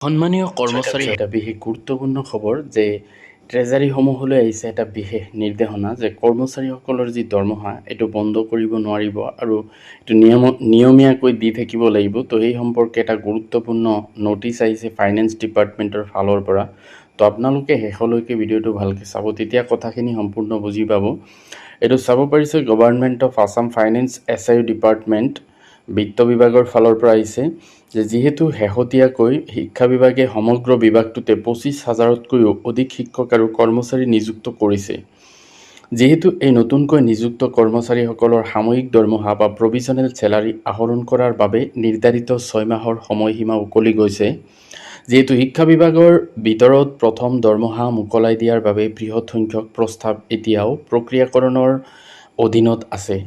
সন্মানীয় কৰ্মচাৰী, এটা বিশেষ গুৰুত্বপূৰ্ণ খবৰ যে ট্ৰেজাৰীসমূহলৈ আহিছে এটা বিশেষ নিৰ্দেশনা যে কৰ্মচাৰীসকলৰ যি দৰমহা এইটো বন্ধ কৰিব নোৱাৰিব আৰু এইটো নিয়মীয়াকৈ দি থাকিব লাগিব। তো সেই সম্পৰ্কে এটা গুৰুত্বপূৰ্ণ নটিচ আহিছে ফাইনেন্স ডিপাৰ্টমেণ্টৰ ফালৰ পৰা। তো আপোনালোকে শেষলৈকে ভিডিঅ'টো ভালকৈ চাব, তেতিয়া কথাখিনি সম্পূৰ্ণ বুজি পাব। এইটো চাব পাৰিছে government of Assam finance SIU department বিত্ত বিভাগৰ ফালৰ পৰা আহিছে যে যিহেতু শেহতীয়াকৈ শিক্ষা বিভাগে সমগ্ৰ বিভাগটোতে 25,000তকৈও অধিক শিক্ষক আৰু কৰ্মচাৰী নিযুক্ত কৰিছে। যিহেতু এই নতুনকৈ নিযুক্ত কৰ্মচাৰীসকলৰ সাময়িক দৰমহা বা প্ৰভিজনেল চেলাৰী আহৰণ কৰাৰ বাবে নিৰ্ধাৰিত 6 মাহৰ সময়সীমা উকলি গৈছে। যিহেতু শিক্ষা বিভাগৰ ভিতৰত প্ৰথম দৰমহা মোকলাই দিয়াৰ বাবে বৃহৎ সংখ্যক প্ৰস্তাৱ এতিয়াও প্ৰক্ৰিয়াকৰণৰ অধীনত আছে।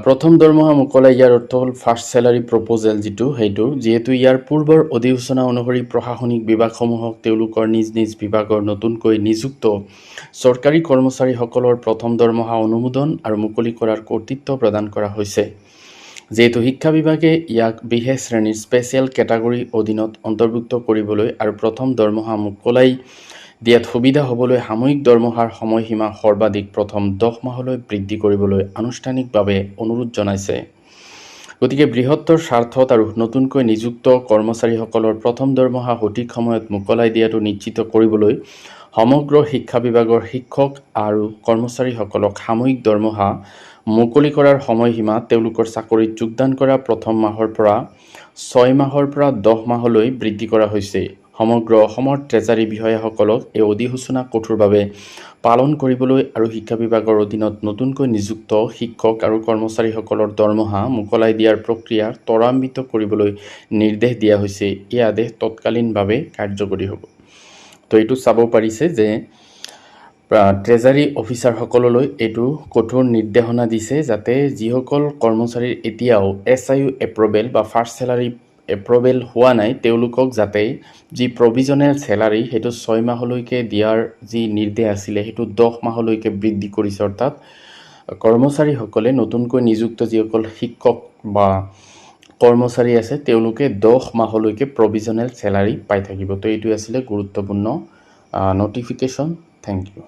প্ৰথম দৰমহা মোকলাই ইয়াৰ অৰ্থ হ'ল ফাৰ্ষ্ট চেলাৰী প্ৰপ'জেল যিহেতু ইয়াৰ পূৰ্বৰ অধিসূচনা অনুসৰি প্ৰশাসনিক বিভাগসমূহক তেওঁলোকৰ নিজ নিজ বিভাগৰ নতুনকৈ নিযুক্ত চৰকাৰী কৰ্মচাৰীসকলৰ প্ৰথম দৰমহা অনুমোদন আৰু মুকলি কৰাৰ কৰ্তৃত্ব প্ৰদান কৰা হৈছে। যিহেতু শিক্ষা বিভাগে ইয়াক বিশেষ শ্ৰেণীৰ স্পেচিয়েল কেটাগৰীৰ অধীনত অন্তৰ্ভুক্ত কৰিবলৈ আৰু প্ৰথম দৰমহা মোকলাই দিয়াত সুবিধা হ'বলৈ সাময়িক দৰমহাৰ সময়সীমা সৰ্বাধিক প্ৰথম 10 মাহলৈ বৃদ্ধি কৰিবলৈ আনুষ্ঠানিকভাৱে অনুৰোধ জনাইছে। গতিকে বৃহত্তৰ স্বাৰ্থত আৰু নতুনকৈ নিযুক্ত কৰ্মচাৰীসকলৰ প্ৰথম দৰমহা সঠিক সময়ত মোকলাই দিয়াটো নিশ্চিত কৰিবলৈ সমগ্ৰ শিক্ষা বিভাগৰ শিক্ষক আৰু কৰ্মচাৰীসকলক সাময়িক দৰমহা মুকলি কৰাৰ সময়সীমা তেওঁলোকৰ চাকৰিত যোগদান কৰা প্ৰথম মাহৰ পৰা 6 মাহৰ পৰা 10 মাহলৈ বৃদ্ধি কৰা হৈছে। সমগ্ৰ অসমৰ ট্ৰেজাৰী বিষয়াসকলক এই অধিসূচনা কঠোৰভাৱে পালন কৰিবলৈ আৰু শিক্ষা বিভাগৰ অধীনত নতুনকৈ নিযুক্ত শিক্ষক আৰু কৰ্মচাৰীসকলৰ দৰমহা মোকলাই দিয়াৰ প্ৰক্ৰিয়া ত্বৰান্বিত কৰিবলৈ নিৰ্দেশ দিয়া হৈছে। এই আদেশ তৎকালীনভাৱে কাৰ্যকৰী হ'ব। তো এইটো চাব পাৰিছে যে ট্ৰেজাৰী অফিচাৰসকললৈ এইটো কঠোৰ নিৰ্দেশনা দিছে যাতে যিসকল কৰ্মচাৰীৰ এতিয়াও SIU এপ্ৰুভেল বা ফাৰ্ষ্ট চেলাৰী এপ্ৰুভেল হোৱা নাই তেওঁলোকক যাতে যি প্ৰভিজনেল চেলাৰী সেইটো 6 মাহলৈকে দিয়াৰ যি নিৰ্দেশ আছিলে সেইটো 10 মাহলৈকে বৃদ্ধি কৰিছে। অৰ্থাৎ কৰ্মচাৰীসকলে নতুনকৈ নিযুক্ত যিসকল শিক্ষক বা কৰ্মচাৰী আছে তেওঁলোকে 10 মাহলৈকে প্ৰভিজনেল চেলাৰী পাই থাকিব। তো এইটো আছিলে গুৰুত্বপূৰ্ণ নটিফিকেশ্যন। Thank U.